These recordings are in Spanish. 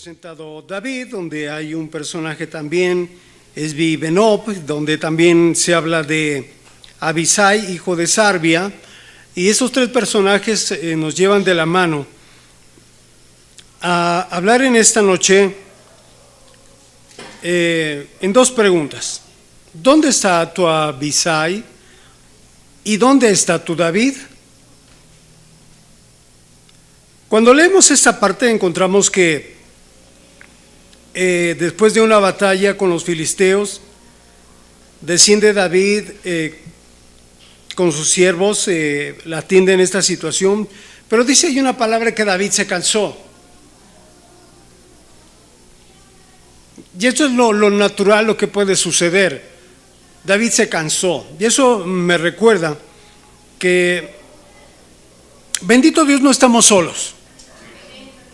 presentado David, donde hay un personaje también, Esbi-Benob, donde también se habla de Abisai, hijo de Sarbia, y esos tres personajes nos llevan de la mano a hablar en esta noche en dos preguntas. ¿Dónde está tu Abisai y dónde está tu David? Cuando leemos esta parte encontramos que después de una batalla con los filisteos, desciende David con sus siervos, la atiende en esta situación, pero dice ahí una palabra que David se cansó. Y eso es lo natural, lo que puede suceder. David se cansó, y eso me recuerda que, bendito Dios, no estamos solos.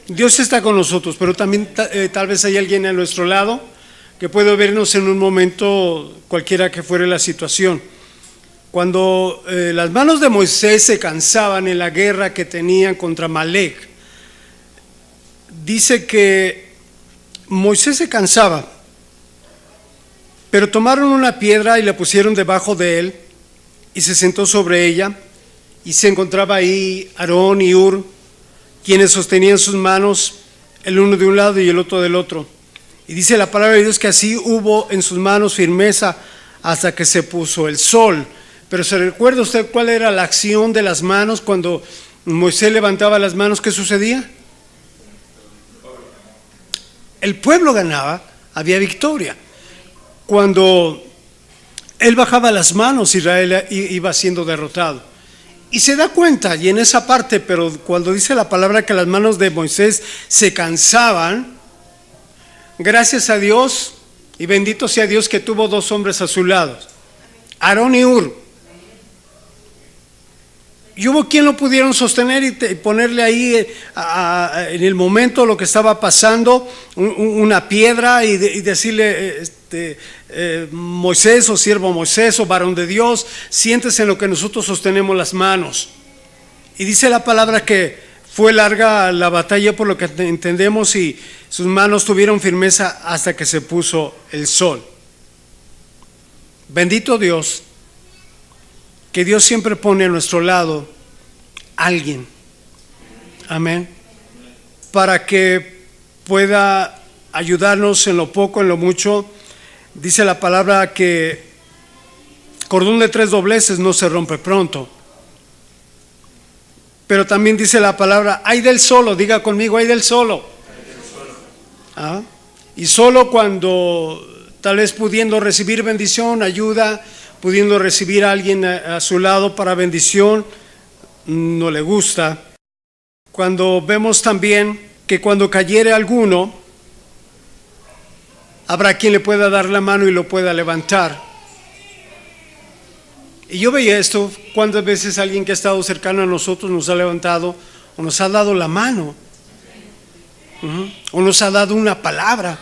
Dios está con nosotros, pero también tal vez hay alguien a nuestro lado que puede vernos en un momento, cualquiera que fuere la situación. Cuando las manos de Moisés se cansaban en la guerra que tenían contra Amalec, dice que Moisés se cansaba, pero tomaron una piedra y la pusieron debajo de él y se sentó sobre ella, y se encontraba ahí Aarón y Hur, quienes sostenían sus manos, el uno de un lado y el otro del otro. Y dice la palabra de Dios que así hubo en sus manos firmeza hasta que se puso el sol. Pero ¿se recuerda usted cuál era la acción de las manos cuando Moisés levantaba las manos? ¿Qué sucedía? El pueblo ganaba, había victoria. Cuando él bajaba las manos, Israel iba siendo derrotado. Y se da cuenta, y en esa parte, pero cuando dice la palabra que las manos de Moisés se cansaban, gracias a Dios, y bendito sea Dios que tuvo dos hombres a su lado, Aarón y Hur. Y hubo quien lo pudieron sostener y ponerle ahí en el momento lo que estaba pasando, una piedra, y decirle, Moisés, o siervo Moisés, o varón de Dios, siéntese en lo que nosotros sostenemos las manos. Y dice la palabra que fue larga la batalla, por lo que entendemos, y sus manos tuvieron firmeza hasta que se puso el sol. Bendito Dios, que Dios siempre pone a nuestro lado alguien, amén, para que pueda ayudarnos en lo poco, en lo mucho. Dice la palabra que cordón de tres dobleces no se rompe pronto, pero también dice la palabra, ay del solo, diga conmigo, ay del solo. ¿Ah? Y solo cuando tal vez pudiendo recibir bendición, ayuda, pudiendo recibir a alguien a su lado para bendición, no le gusta. Cuando vemos también que cuando cayere alguno, habrá quien le pueda dar la mano y lo pueda levantar. Y yo veía esto, cuántas veces alguien que ha estado cercano a nosotros nos ha levantado o nos ha dado la mano, o nos ha dado una palabra,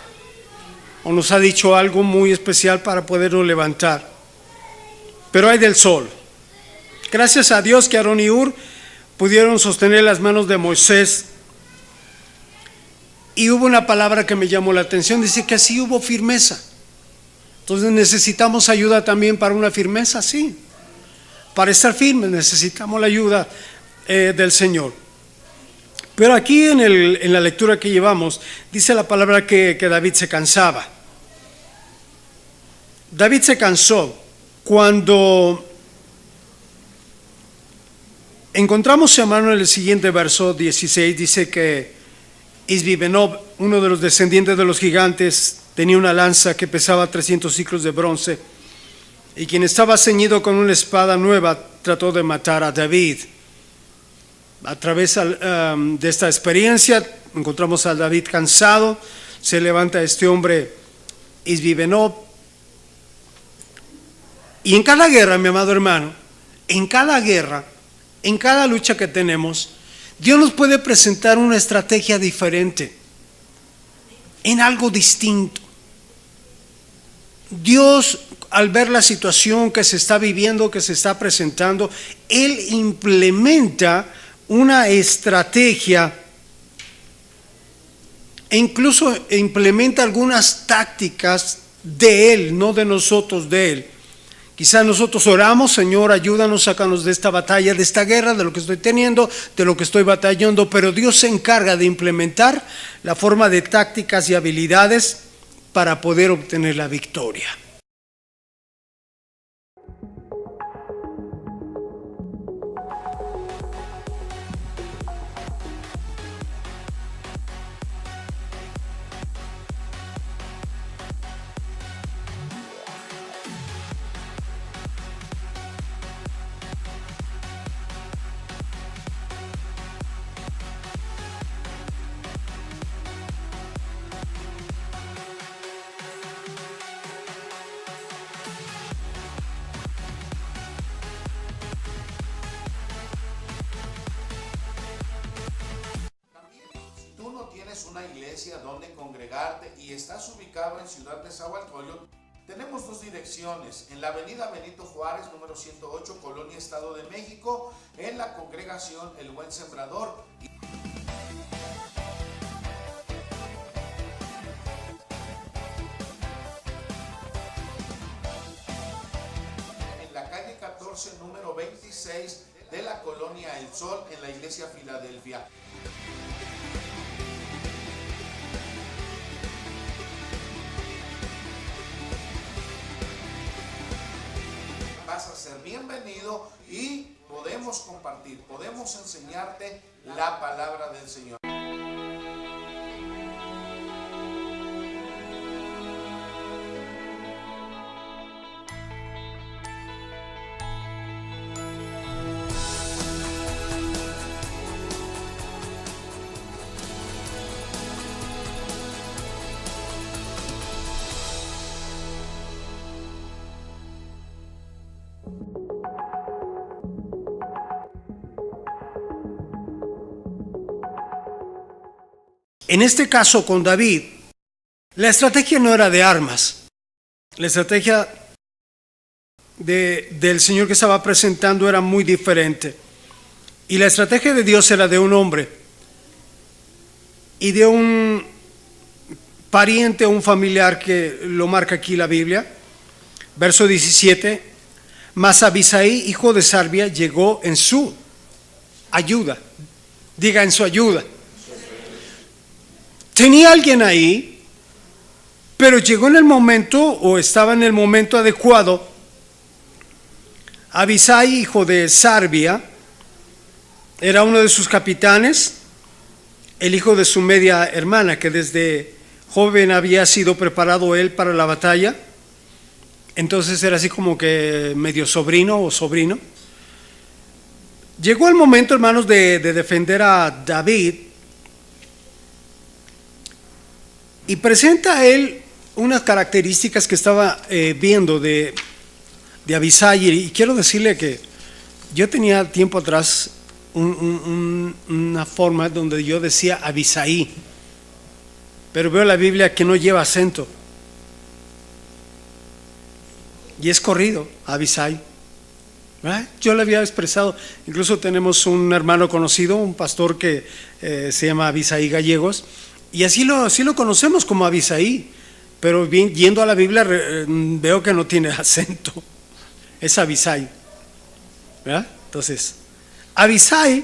o nos ha dicho algo muy especial para poderlo levantar. Pero hay del sol. Gracias a Dios que Aarón y Hur pudieron sostener las manos de Moisés. Y hubo una palabra que me llamó la atención, dice que así hubo firmeza. Entonces necesitamos ayuda también para una firmeza, sí. Para estar firmes necesitamos la ayuda del Señor. Pero aquí en la lectura que llevamos, dice la palabra que David se cansaba. David se cansó. Cuando encontramos, hermano, en el siguiente verso 16, dice que Esbi-Benob, uno de los descendientes de los gigantes, tenía una lanza que pesaba 300 ciclos de bronce, y quien estaba ceñido con una espada nueva trató de matar a David. A través de esta experiencia encontramos a David cansado. Se levanta este hombre Esbi-Benob, y en cada guerra, mi amado hermano, en cada guerra, en cada lucha que tenemos, Dios nos puede presentar una estrategia diferente, en algo distinto. Dios, al ver la situación que se está viviendo, que se está presentando, Él implementa una estrategia e incluso implementa algunas tácticas de Él, no de nosotros, de Él. Quizás nosotros oramos: Señor, ayúdanos, sácanos de esta batalla, de esta guerra, de lo que estoy teniendo, de lo que estoy batallando, pero Dios se encarga de implementar la forma de tácticas y habilidades para poder obtener la victoria. Una iglesia donde congregarte y estás ubicado en Ciudad Nezahualcóyotl, tenemos dos direcciones: en la avenida Benito Juárez, número 108, Colonia Estado de México, en la congregación El Buen Sembrador. En la calle 14, número 26 de la Colonia El Sol, en la iglesia Filadelfia. Vas a ser bienvenido y podemos compartir, podemos enseñarte la palabra del Señor. En este caso con David, la estrategia no era de armas. La estrategia del Señor que estaba presentando era muy diferente. Y la estrategia de Dios era de un hombre y de un pariente o un familiar, que lo marca aquí la Biblia. Verso 17: mas Abisai, hijo de Sarbia, llegó en su ayuda. Diga: en su ayuda. Tenía alguien ahí, pero llegó en el momento, o estaba en el momento adecuado. Abisai, hijo de Sarbia, era uno de sus capitanes, el hijo de su media hermana, que desde joven había sido preparado él para la batalla. Entonces era así como que medio sobrino o sobrino. Llegó el momento, hermanos, de defender a David. Y presenta a él unas características que estaba viendo de Abisai. Y quiero decirle que yo tenía tiempo atrás una forma donde yo decía Abisai, pero veo la Biblia que no lleva acento. Y es corrido, Abisai. ¿Verdad? Yo le había expresado, incluso tenemos un hermano conocido, un pastor que se llama Abisai Gallegos. Y así lo conocemos como Abisai, pero bien, yendo a la Biblia veo que no tiene acento, es Abisai, ¿verdad? Entonces, Abisai,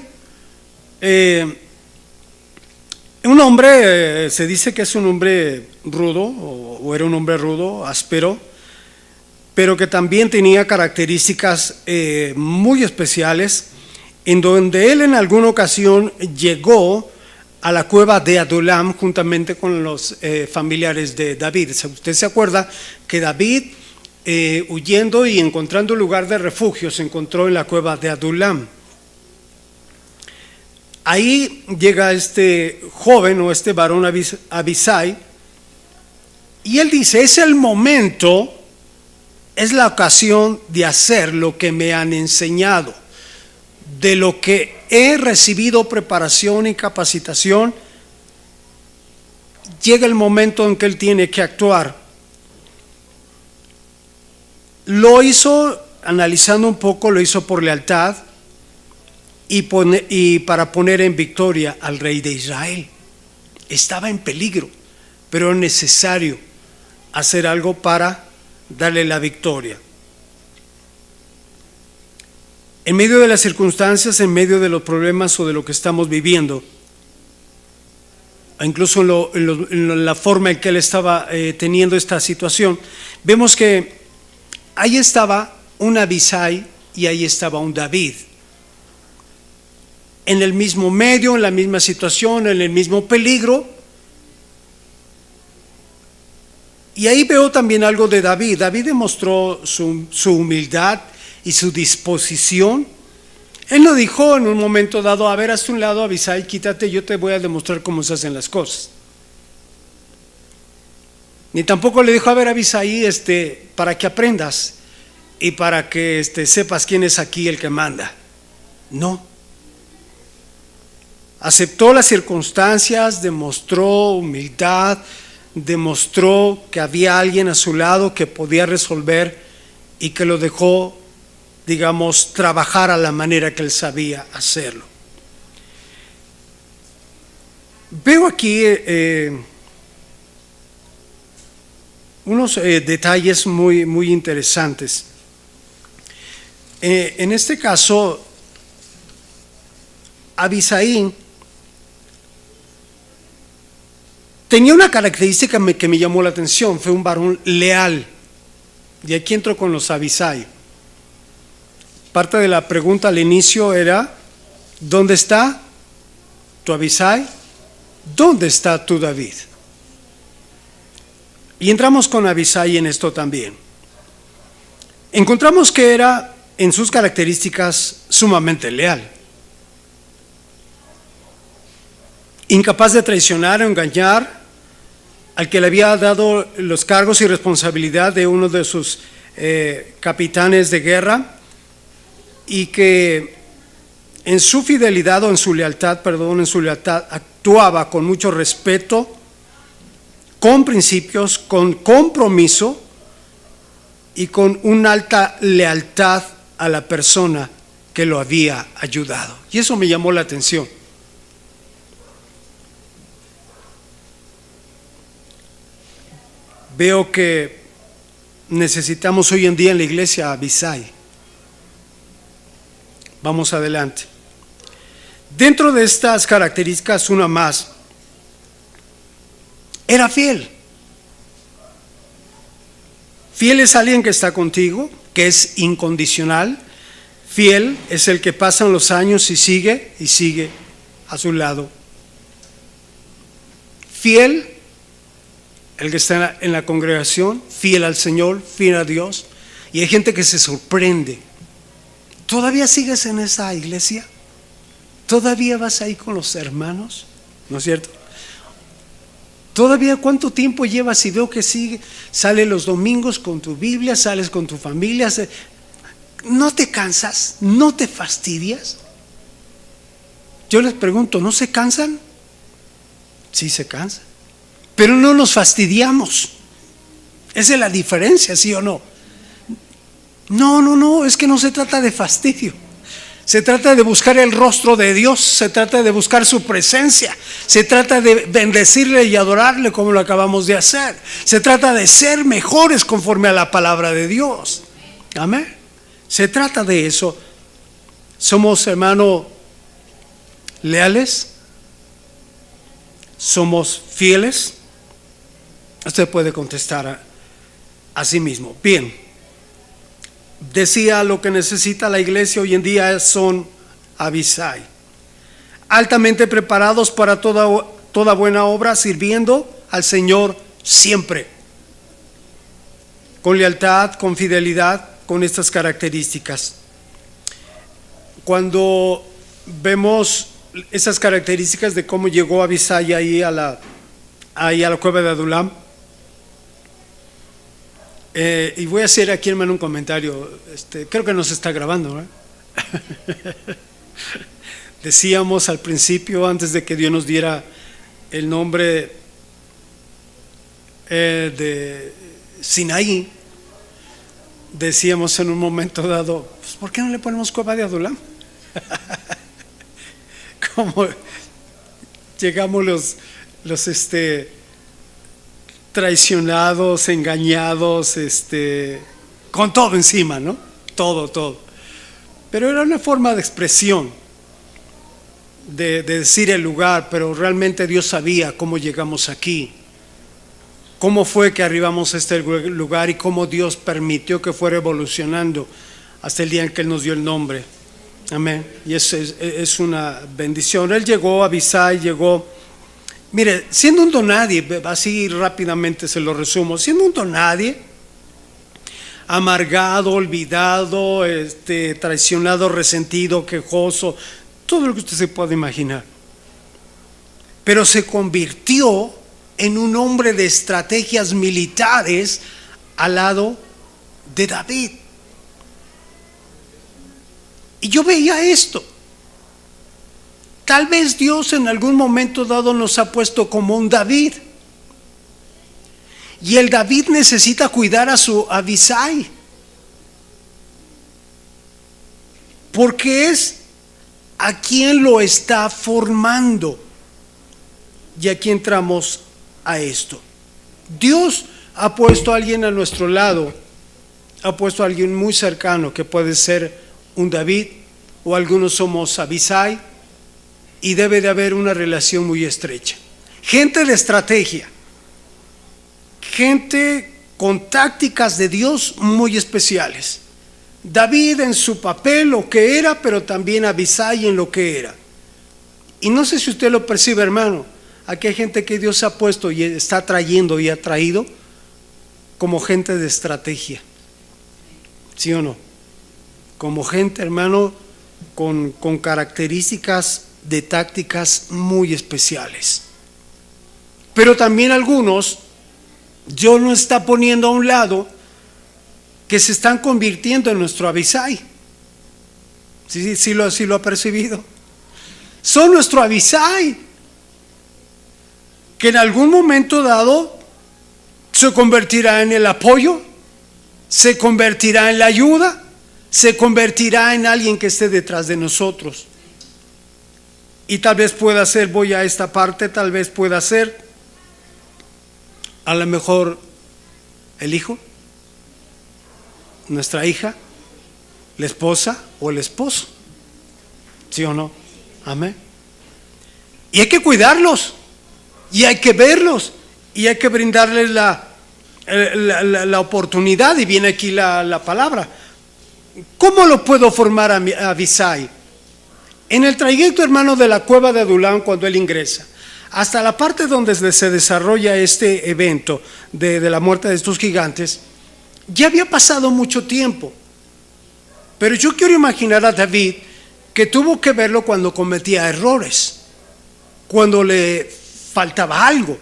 un hombre, se dice que es un hombre rudo, o era un hombre rudo, áspero, pero que también tenía características muy especiales, en donde él en alguna ocasión llegó a la cueva de Adulam juntamente con los familiares de David. Usted se acuerda que David, huyendo y encontrando lugar de refugio, se encontró en la cueva de Adulam. Ahí llega este joven o este varón Abisai, y él dice: es el momento, es la ocasión de hacer lo que me han enseñado, de lo que he recibido preparación y capacitación. Llega el momento en que él tiene que actuar. Lo hizo, analizando un poco, lo hizo por lealtad y para poner en victoria al rey de Israel, estaba en peligro, pero era necesario hacer algo para darle la victoria. En medio de las circunstancias, en medio de los problemas o de lo que estamos viviendo, incluso en la forma en que él estaba teniendo esta situación, vemos que ahí estaba un Abisai y ahí estaba un David. En el mismo medio, en la misma situación, en el mismo peligro. Y ahí veo también algo de David. David demostró su humildad y su disposición. Él no dijo en un momento dado: a ver, hazte un lado, Abisai, quítate, yo te voy a demostrar cómo se hacen las cosas. Ni tampoco le dijo: a ver, Abisai, para que aprendas y para que sepas quién es aquí el que manda. No. Aceptó las circunstancias, demostró humildad, demostró que había alguien a su lado que podía resolver y que lo dejó, digamos, trabajar a la manera que él sabía hacerlo. Veo aquí unos detalles muy interesantes. En este caso, Abisai tenía una característica que me llamó la atención. Fue un varón leal. Y aquí entro con los Abisai. Parte de la pregunta al inicio era: ¿dónde está tu Abisai? ¿Dónde está tu David? Y entramos con Abisai en esto también. Encontramos que era en sus características sumamente leal. Incapaz de traicionar o engañar al que le había dado los cargos y responsabilidad de uno de sus capitanes de guerra, y que en su fidelidad o en su lealtad, actuaba con mucho respeto, con principios, con compromiso y con una alta lealtad a la persona que lo había ayudado. Y eso me llamó la atención. Veo que necesitamos hoy en día en la iglesia Abisai. Vamos adelante. Dentro de estas características, una más: era fiel. Fiel es alguien que está contigo, que es incondicional. Fiel es el que pasan los años y sigue a su lado. Fiel, el que está en la congregación, fiel al Señor, fiel a Dios. Y hay gente que se sorprende: ¿todavía sigues en esa iglesia? ¿Todavía vas ahí con los hermanos? ¿No es cierto? ¿Todavía cuánto tiempo llevas? Y veo que sigue, sale los domingos con tu Biblia, sales con tu familia. ¿No te cansas? ¿No te fastidias? Yo les pregunto: ¿no se cansan? Sí se cansan, pero no nos fastidiamos. Esa es la diferencia, ¿sí o no? No, es que no se trata de fastidio. Se trata de buscar el rostro de Dios, se trata de buscar su presencia, se trata de bendecirle y adorarle como lo acabamos de hacer. Se trata de ser mejores conforme a la palabra de Dios. Amén. Se trata de eso. Somos, hermano, leales. Somos fieles. Usted puede contestar a sí mismo. Bien. Decía, lo que necesita la iglesia hoy en día son Abisai, altamente preparados para toda buena obra, sirviendo al Señor siempre, con lealtad, con fidelidad, con estas características. Cuando vemos esas características de cómo llegó Abisai ahí a la cueva de Adulam, y voy a hacer aquí, hermano, un comentario. Creo que nos está grabando, ¿eh? Decíamos al principio, antes de que Dios nos diera el nombre de Sinaí, decíamos en un momento dado: pues, ¿por qué no le ponemos cueva de Adulam? Como llegamos traicionados, engañados, con todo encima, ¿no? Todo. Pero era una forma de expresión, de decir el lugar, pero realmente Dios sabía cómo llegamos aquí, cómo fue que arribamos a este lugar y cómo Dios permitió que fuera evolucionando hasta el día en que Él nos dio el nombre. Amén. Y eso es una bendición. Él llegó, Abisai llegó. Mire, siendo un donadie, así rápidamente se lo resumo, siendo un donadie, amargado, olvidado, traicionado, resentido, quejoso, todo lo que usted se pueda imaginar. Pero se convirtió en un hombre de estrategias militares al lado de David. Y yo veía esto. Tal vez Dios en algún momento dado nos ha puesto como un David. Y el David necesita cuidar a su Abisai, porque es a quien lo está formando. Y aquí entramos a esto. Dios ha puesto a alguien a nuestro lado, ha puesto a alguien muy cercano que puede ser un David, o algunos somos Abisai, y debe de haber una relación muy estrecha. Gente de estrategia, gente con tácticas de Dios muy especiales. David en su papel, lo que era, pero también Abisai en lo que era. Y no sé si usted lo percibe, hermano. Aquí hay gente que Dios ha puesto y está trayendo y ha traído como gente de estrategia. ¿Sí o no? Como gente, hermano, con características de tácticas muy especiales. Pero también algunos, Dios nos está poniendo a un lado, que se están convirtiendo en nuestro Abisai. Sí lo ha percibido. Son nuestro Abisai, que en algún momento dado se convertirá en el apoyo, se convertirá en la ayuda, se convertirá en alguien que esté detrás de nosotros. Y tal vez pueda ser, voy a esta parte, tal vez pueda ser a lo mejor el hijo, nuestra hija, la esposa o el esposo. ¿Sí o no? Amén. Y hay que cuidarlos, y hay que verlos, y hay que brindarles la oportunidad. Y viene aquí la palabra. ¿Cómo lo puedo formar a Abisai? En el trayecto, hermano, de la cueva de Adulán, cuando él ingresa, hasta la parte donde se desarrolla este evento de la muerte de estos gigantes, ya había pasado mucho tiempo. Pero yo quiero imaginar a David, que tuvo que verlo cuando cometía errores, cuando le faltaba algo,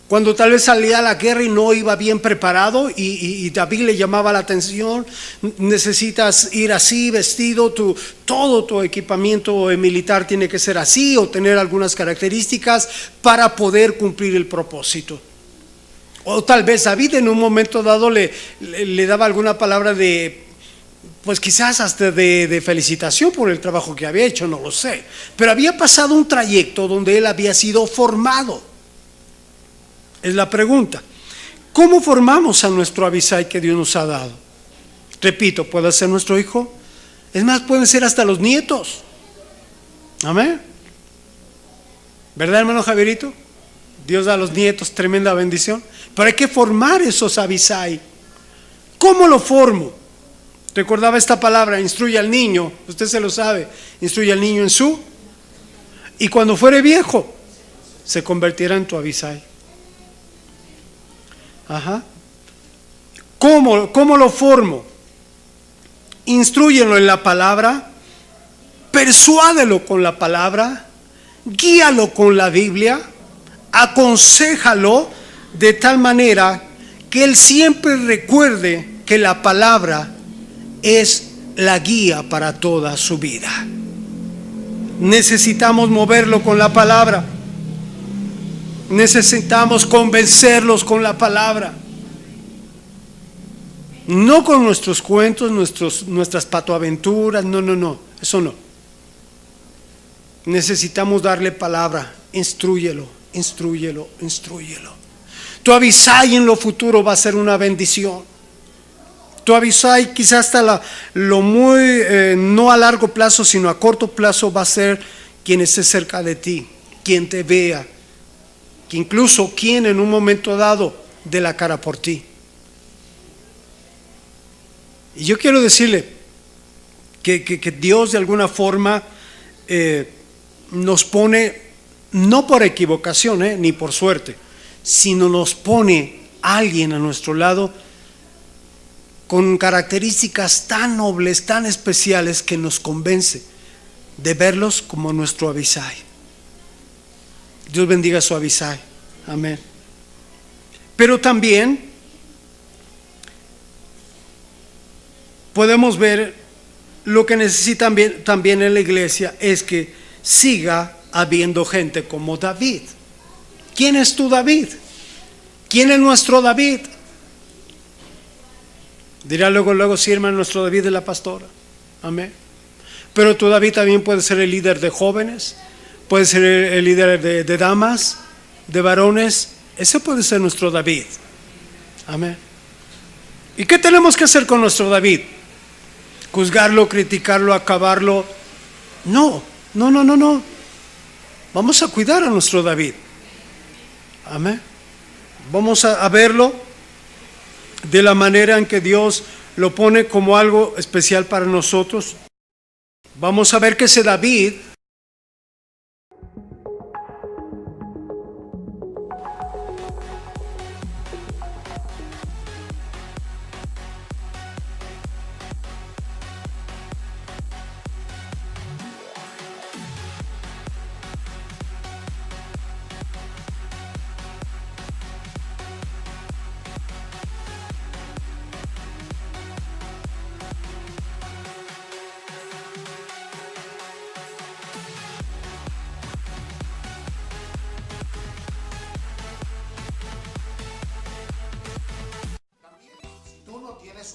cuando tal vez salía a la guerra y no iba bien preparado, y David le llamaba la atención: necesitas ir así vestido, todo tu equipamiento militar tiene que ser así, o tener algunas características para poder cumplir el propósito. O tal vez David en un momento dado le daba alguna palabra de, pues quizás hasta de felicitación por el trabajo que había hecho, no lo sé. Pero había pasado un trayecto donde él había sido formado. Es la pregunta. ¿Cómo formamos a nuestro Abisai que Dios nos ha dado? Repito, puede ser nuestro hijo. Es más, pueden ser hasta los nietos. Amén. ¿Verdad, hermano Javierito? Dios da a los nietos tremenda bendición. Pero hay que formar esos Abisai. ¿Cómo lo formo? Recordaba esta palabra: instruye al niño. Usted se lo sabe. Instruye al niño en su. Y cuando fuere viejo, se convertirá en tu Abisai. Ajá. ¿Cómo lo formo? Instrúyelo en la palabra, persuádelo con la palabra, guíalo con la Biblia, aconséjalo de tal manera que él siempre recuerde que la palabra es la guía para toda su vida. Necesitamos moverlo con la palabra. Necesitamos convencerlos con la palabra, no con nuestros cuentos, nuestras patoaventuras. No, eso no. Necesitamos darle palabra. Instrúyelo, instrúyelo, instrúyelo. Tu Abisai en lo futuro va a ser una bendición. Tu Abisai quizás hasta lo muy, no a largo plazo, sino a corto plazo, va a ser quien esté cerca de ti, quien te vea, que incluso quien en un momento dado dé la cara por ti. Y yo quiero decirle que Dios de alguna forma nos pone, no por equivocación, ni por suerte, sino nos pone a alguien a nuestro lado con características tan nobles, tan especiales, que nos convence de verlos como nuestro Abisai. Dios bendiga a su Abisai. Amén. Pero también podemos ver lo que necesita también en la iglesia es que siga habiendo gente como David. ¿Quién es tu David? ¿Quién es nuestro David? Dirá luego, sí, hermano, nuestro David es la pastora. Amén. Pero tu David también puede ser el líder de jóvenes, puede ser el líder de damas, de varones. Ese puede ser nuestro David. Amén. ¿Y qué tenemos que hacer con nuestro David? ¿Juzgarlo, criticarlo, acabarlo? No. Vamos a cuidar a nuestro David. Amén. Vamos a verlo de la manera en que Dios lo pone como algo especial para nosotros. Vamos a ver que ese David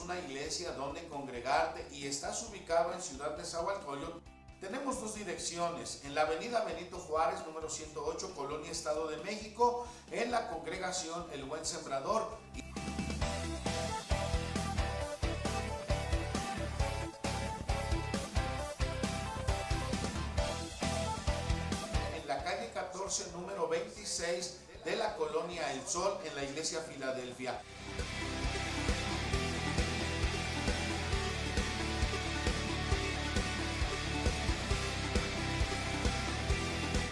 una iglesia donde congregarte y estás ubicado en Ciudad Nezahualcóyotl, tenemos dos direcciones: en la avenida Benito Juárez, número 108, Colonia Estado de México, en la congregación El Buen Sembrador. En la calle 14, número 26 de la Colonia El Sol, en la iglesia Filadelfia.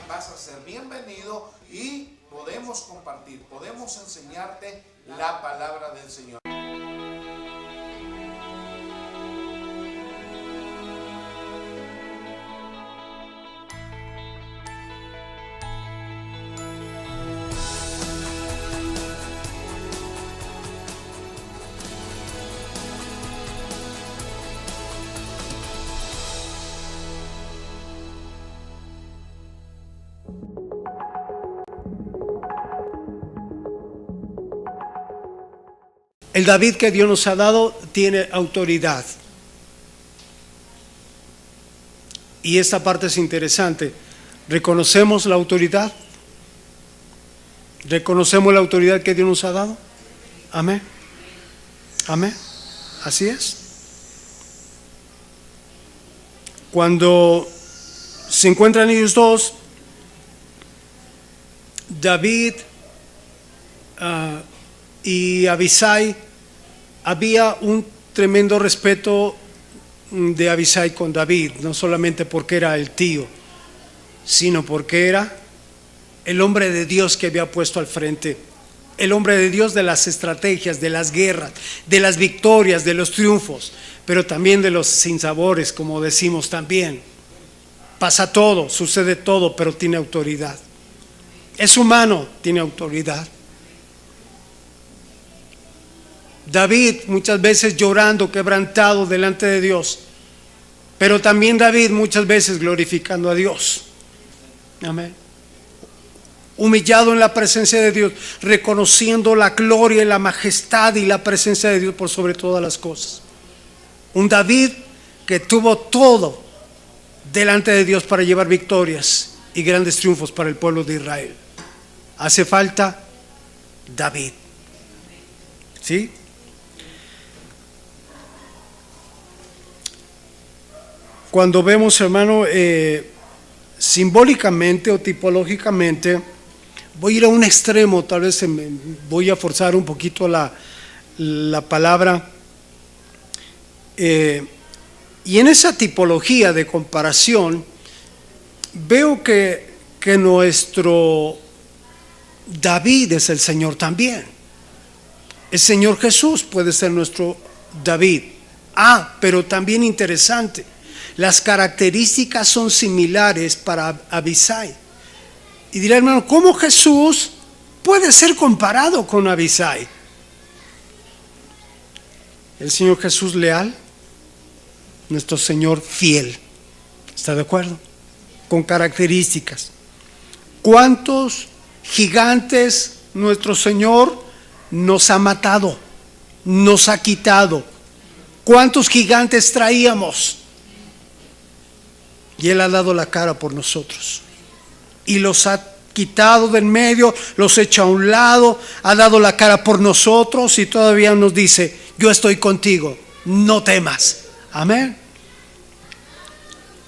Vas a ser bienvenido y podemos compartir, podemos enseñarte la palabra del Señor. El David que Dios nos ha dado tiene autoridad. Y esta parte es interesante. ¿Reconocemos la autoridad? ¿Reconocemos la autoridad que Dios nos ha dado? Amén. Amén. Así es. Cuando se encuentran ellos dos, David y Abisai, había un tremendo respeto de Abisai con David, no solamente porque era el tío, sino porque era el hombre de Dios que había puesto al frente, el hombre de Dios de las estrategias, de las guerras, de las victorias, de los triunfos, pero también de los sinsabores, como decimos también. Pasa todo, sucede todo, pero tiene autoridad. Es humano, tiene autoridad. David muchas veces llorando, quebrantado delante de Dios, pero también David muchas veces glorificando a Dios. Amén. Humillado en la presencia de Dios, reconociendo la gloria y la majestad y la presencia de Dios por sobre todas las cosas. Un David que tuvo todo delante de Dios para llevar victorias y grandes triunfos para el pueblo de Israel. Hace falta David. ¿Sí? Cuando vemos, hermano, simbólicamente o tipológicamente, voy a ir a un extremo, tal vez voy a forzar un poquito la palabra, y en esa tipología de comparación veo que nuestro David es el Señor también. El Señor Jesús puede ser nuestro David. Pero también interesante, las características son similares para Abisai. Y dirá, hermano, ¿cómo Jesús puede ser comparado con Abisai? El Señor Jesús leal, nuestro Señor fiel. ¿Está de acuerdo? Con características. ¿Cuántos gigantes nuestro Señor nos ha matado, nos ha quitado? ¿Cuántos gigantes traíamos? Y Él ha dado la cara por nosotros. Y los ha quitado del medio, los echa a un lado, ha dado la cara por nosotros y todavía nos dice, yo estoy contigo, no temas. Amén.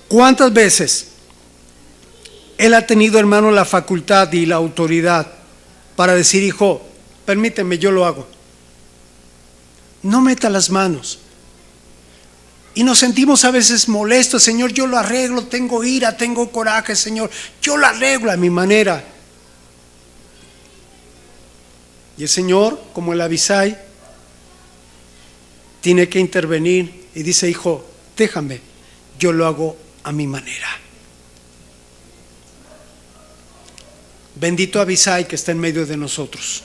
¿Cuántas veces Él ha tenido, hermano, la facultad y la autoridad para decir, hijo, permíteme, yo lo hago? No meta las manos. Y nos sentimos a veces molestos, Señor, yo lo arreglo, tengo ira, tengo coraje, Señor, yo lo arreglo a mi manera. Y el Señor, como el Abisai, tiene que intervenir y dice, hijo, déjame, yo lo hago a mi manera. Bendito Abisai que está en medio de nosotros.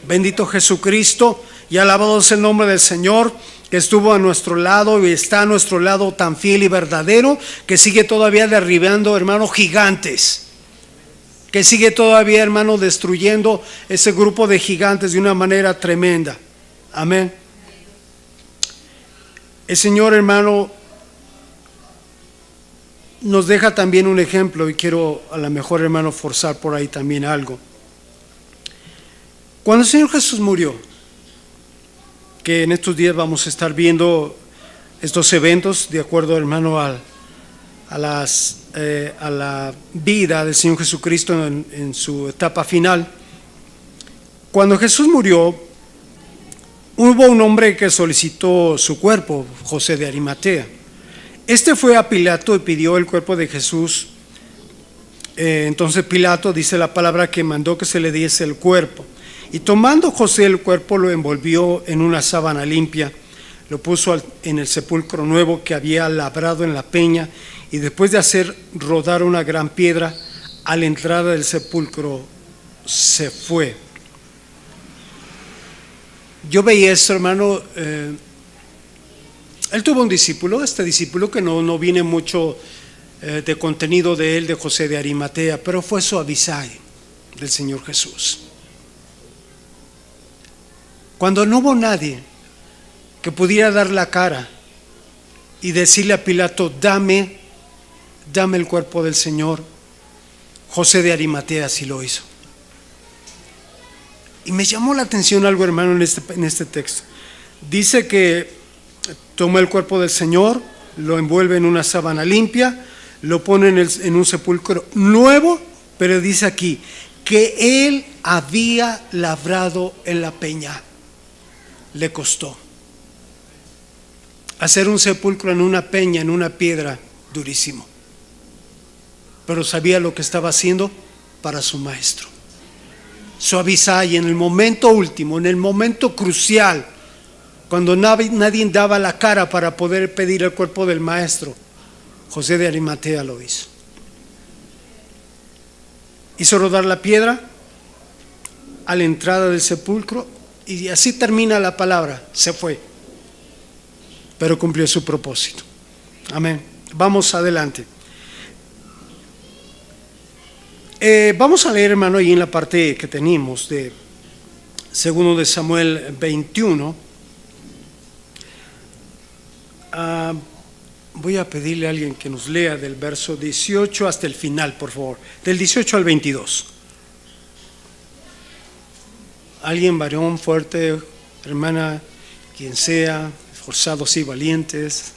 Bendito Jesucristo y alabado sea el nombre del Señor, que estuvo a nuestro lado y está a nuestro lado tan fiel y verdadero, que sigue todavía derribando, hermano, gigantes, que sigue todavía, hermano, destruyendo ese grupo de gigantes de una manera tremenda. Amén. El Señor, hermano, nos deja también un ejemplo, y quiero a lo mejor, hermano, forzar por ahí también algo. Cuando el Señor Jesús murió, que en estos días vamos a estar viendo estos eventos de acuerdo, hermano, a la vida del Señor Jesucristo en su etapa final. Cuando Jesús murió, hubo un hombre que solicitó su cuerpo, José de Arimatea. Este fue a Pilato y pidió el cuerpo de Jesús. Entonces Pilato, dice la palabra, que mandó que se le diese el cuerpo. Y tomando José el cuerpo, lo envolvió en una sábana limpia, lo puso en el sepulcro nuevo que había labrado en la peña, y después de hacer rodar una gran piedra, a la entrada del sepulcro se fue. Yo veía esto, hermano. Él tuvo un discípulo, este discípulo que no viene mucho de contenido de él, de José de Arimatea, pero fue su Abisai del Señor Jesús. Cuando no hubo nadie que pudiera dar la cara y decirle a Pilato, dame el cuerpo del Señor, José de Arimatea sí lo hizo. Y me llamó la atención algo, hermano, en este texto. Dice que toma el cuerpo del Señor, lo envuelve en una sábana limpia, lo pone en un sepulcro nuevo, pero dice aquí que él había labrado en la peña. Le costó hacer un sepulcro en una peña, en una piedra, durísimo, pero sabía lo que estaba haciendo para su maestro. Su Abisai, en el momento último, en el momento crucial, cuando nadie daba la cara para poder pedir el cuerpo del maestro, José de Arimatea lo hizo. Hizo rodar la piedra a la entrada del sepulcro, y así termina la palabra, se fue, pero cumplió su propósito. Amén. Vamos adelante. Vamos a leer, hermano, ahí en la parte que tenemos de 2 de Samuel 21. Voy a pedirle a alguien que nos lea del verso 18 hasta el final, por favor, del 18 al 22. alguien varón fuerte, hermana, quien sea, esforzados y valientes.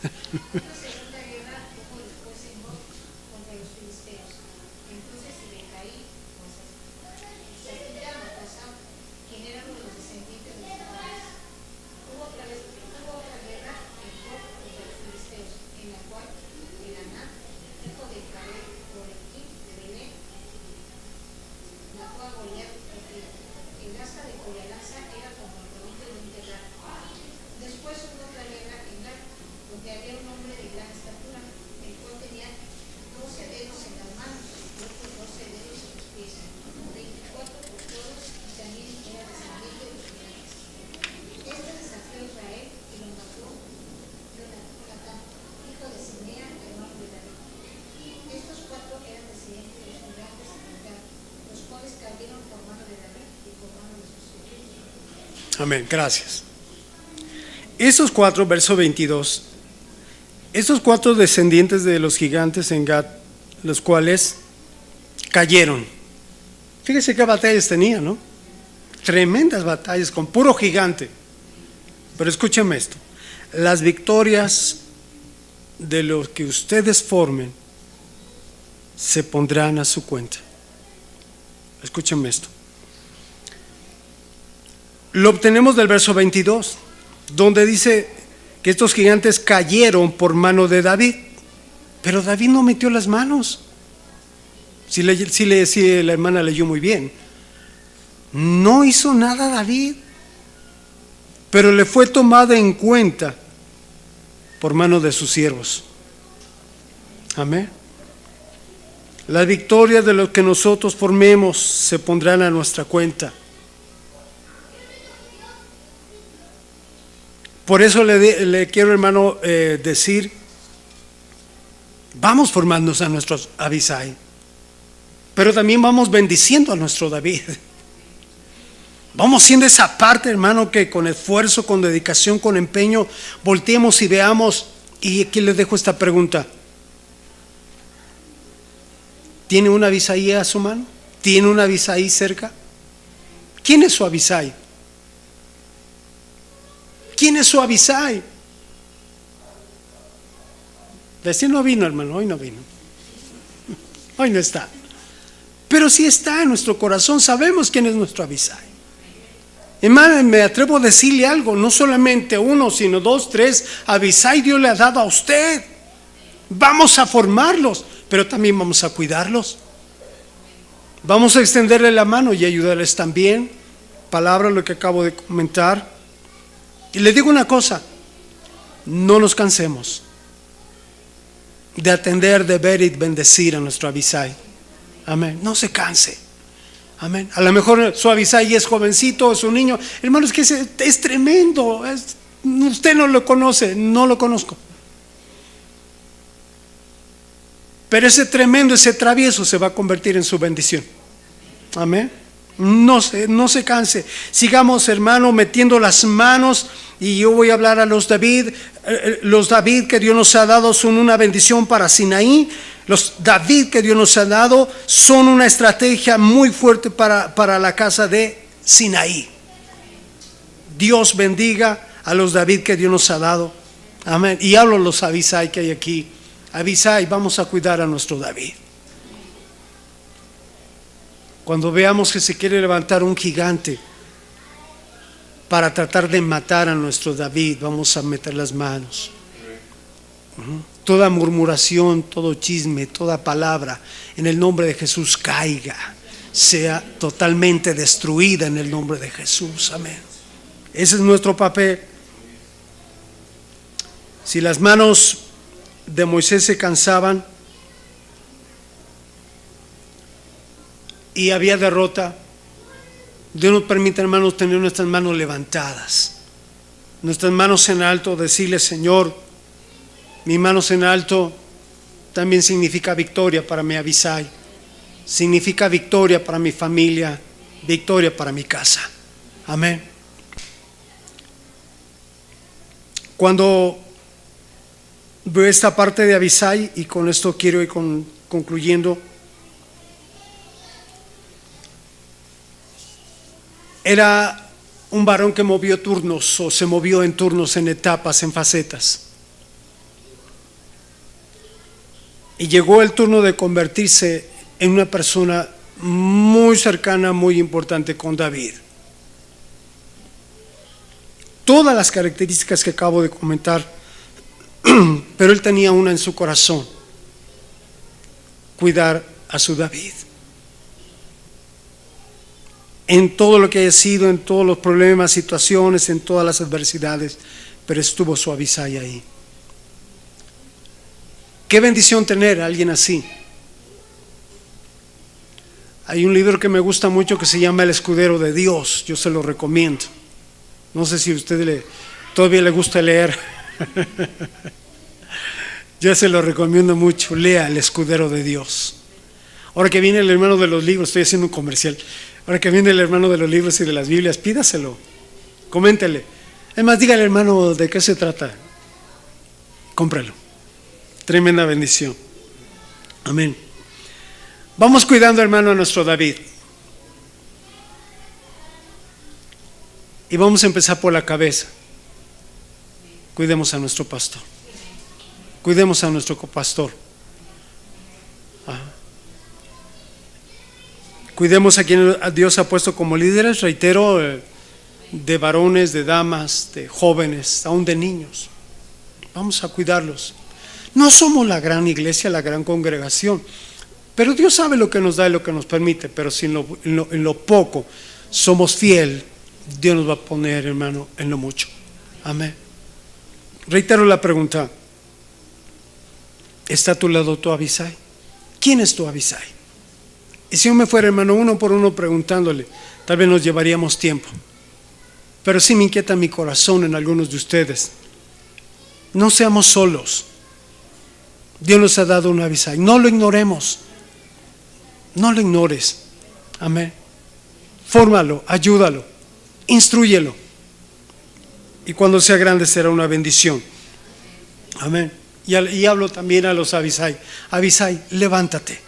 Amén, gracias. Esos cuatro, verso 22, estos cuatro descendientes de los gigantes en Gat, los cuales cayeron. Fíjese qué batallas tenían, ¿no? Tremendas batallas con puro gigante. Pero escúchenme esto, las victorias de los que ustedes formen se pondrán a su cuenta. Escúchenme esto. Lo obtenemos del verso 22, donde dice que estos gigantes cayeron por mano de David, pero David no metió las manos. Si la hermana leyó muy bien, no hizo nada David, pero le fue tomada en cuenta por mano de sus siervos. Amén. Las victorias de los que nosotros formemos se pondrán a nuestra cuenta. Por eso le quiero, hermano, decir, vamos formándonos a nuestro Abisai, pero también vamos bendiciendo a nuestro David. Vamos siendo esa parte, hermano, que con esfuerzo, con dedicación, con empeño, volteemos y veamos. Y aquí les dejo esta pregunta: ¿tiene un Abisai a su mano? ¿Tiene un Abisai cerca? ¿Quién es su Abisai? ¿Quién es su Abisai? Decir no vino, hermano, hoy no vino. Hoy no está. Pero sí está en nuestro corazón, sabemos quién es nuestro Abisai. Hermano, me atrevo a decirle algo, no solamente uno, sino dos, tres Abisai Dios le ha dado a usted. Vamos a formarlos, pero también vamos a cuidarlos. Vamos a extenderle la mano y ayudarles también. Palabra lo que acabo de comentar. Y le digo una cosa, no nos cansemos de atender, de ver y bendecir a nuestro Abisai. Amén, no se canse. Amén. A lo mejor su Abisai es jovencito, es un niño. Hermano, es que es tremendo. Usted no lo conoce, no lo conozco. Pero ese tremendo, ese travieso se va a convertir en su bendición. Amén. No se canse. Sigamos, hermano, metiendo las manos. Y yo voy a hablar a los David. Los David que Dios nos ha dado son una bendición para Sinaí. Los David que Dios nos ha dado son una estrategia muy fuerte para la casa de Sinaí. Dios bendiga a los David que Dios nos ha dado. Amén. Y hablo a los Abisai que hay aquí. Abisai, vamos a cuidar a nuestro David. Cuando veamos que se quiere levantar un gigante para tratar de matar a nuestro David, vamos a meter las manos. Toda murmuración, todo chisme, toda palabra, en el nombre de Jesús caiga, sea totalmente destruida en el nombre de Jesús. Amén. Ese es nuestro papel. Si las manos de Moisés se cansaban y había derrota, Dios nos permite, hermanos, tener nuestras manos levantadas, nuestras manos en alto, decirle: Señor, mis manos en alto también significa victoria para mi Abisai, significa victoria para mi familia, victoria para mi casa. Amén. Cuando veo esta parte de Abisai, y con esto quiero ir concluyendo, era un varón que movió turnos o se movió en turnos, en etapas, en facetas. Y llegó el turno de convertirse en una persona muy cercana, muy importante con David. Todas las características que acabo de comentar, pero él tenía una en su corazón: cuidar a su David. En todo lo que haya sido, en todos los problemas, situaciones, en todas las adversidades, pero estuvo su Abisai ahí. Qué bendición tener a alguien así. Hay un libro que me gusta mucho que se llama El Escudero de Dios. Yo se lo recomiendo. No sé si a usted todavía le gusta leer. Yo se lo recomiendo mucho. Lea El Escudero de Dios. Ahora que viene el hermano de los libros, estoy haciendo un comercial. Ahora que viene el hermano de los libros y de las Biblias, pídaselo. Coméntele. Además, dígale, hermano, de qué se trata. Cómpralo. Tremenda bendición. Amén. Vamos cuidando, hermano, a nuestro David. Y vamos a empezar por la cabeza. Cuidemos a nuestro pastor. Cuidemos a nuestro copastor. Cuidemos a quien Dios ha puesto como líderes, reitero, de varones, de damas, de jóvenes, aún de niños. Vamos a cuidarlos. No somos la gran iglesia, la gran congregación, pero Dios sabe lo que nos da y lo que nos permite. Pero si en lo poco somos fiel, Dios nos va a poner, hermano, en lo mucho. Amén. Reitero la pregunta: ¿está a tu lado tu Abisai? ¿Quién es tu Abisai? Y si yo me fuera, hermano, uno por uno preguntándole, tal vez nos llevaríamos tiempo. Pero sí me inquieta mi corazón en algunos de ustedes. No seamos solos. Dios nos ha dado un Abisai. No lo ignoremos. No lo ignores. Amén. Fórmalo, ayúdalo, instrúyelo. Y cuando sea grande será una bendición. Amén. Y hablo también a los Abisai. Abisai, levántate.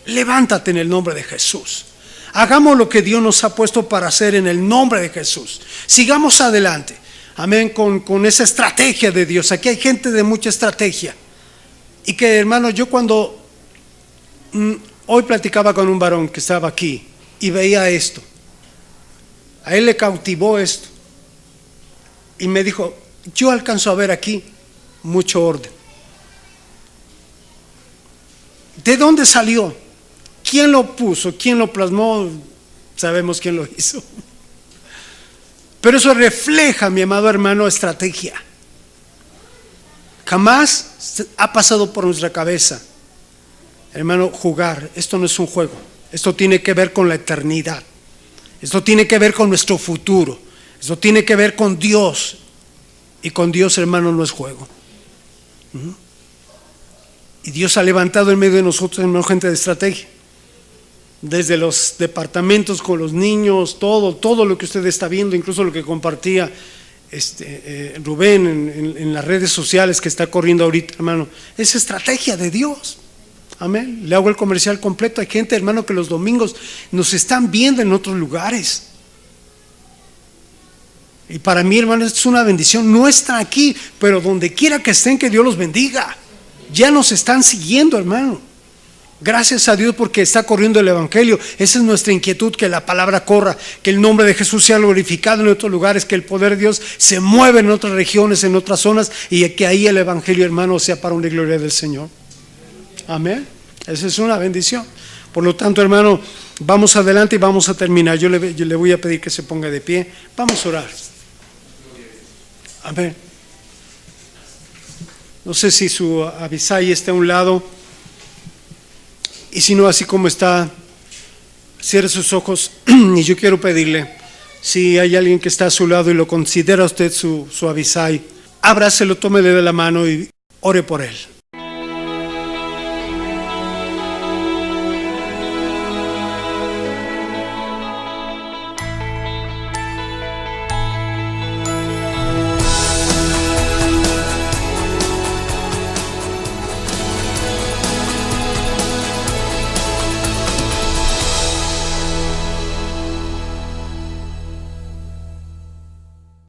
Levántate en el nombre de Jesús. Hagamos lo que Dios nos ha puesto para hacer en el nombre de Jesús. Sigamos adelante. Amén, con esa estrategia de Dios. Aquí hay gente de mucha estrategia. Y que, hermano, yo cuando hoy platicaba con un varón que estaba aquí y veía esto, a él le cautivó esto y me dijo: yo alcanzo a ver aquí mucho orden. ¿De dónde salió? ¿Quién lo puso? ¿Quién lo plasmó? Sabemos quién lo hizo. Pero eso refleja, mi amado hermano, estrategia. Jamás ha pasado por nuestra cabeza, hermano, jugar. Esto no es un juego. Esto tiene que ver con la eternidad. Esto tiene que ver con nuestro futuro. Esto tiene que ver con Dios. Y con Dios, hermano, no es juego. Y Dios ha levantado en medio de nosotros, hermano, gente de estrategia. Desde los departamentos con los niños, todo lo que usted está viendo, incluso lo que compartía Rubén en las redes sociales que está corriendo ahorita, hermano, es estrategia de Dios. Amén. Le hago el comercial completo. Hay gente, hermano, que los domingos nos están viendo en otros lugares. Y para mí, hermano, esto es una bendición. No están aquí, pero donde quiera que estén, que Dios los bendiga. Ya nos están siguiendo, hermano. Gracias a Dios porque está corriendo el Evangelio. Esa es nuestra inquietud, que la palabra corra, que el nombre de Jesús sea glorificado en otros lugares, que el poder de Dios se mueva en otras regiones, en otras zonas, y que ahí el Evangelio, hermano, sea para una gloria del Señor. Amén. Esa es una bendición. Por lo tanto, hermano, vamos adelante y vamos a terminar. Yo le voy a pedir que se ponga de pie. Vamos a orar. Amén. No sé si su Abisai está a un lado, y si no, así como está, cierre sus ojos. Y yo quiero pedirle, si hay alguien que está a su lado y lo considera usted su Abisai, abrácelo, tómele de la mano y ore por él.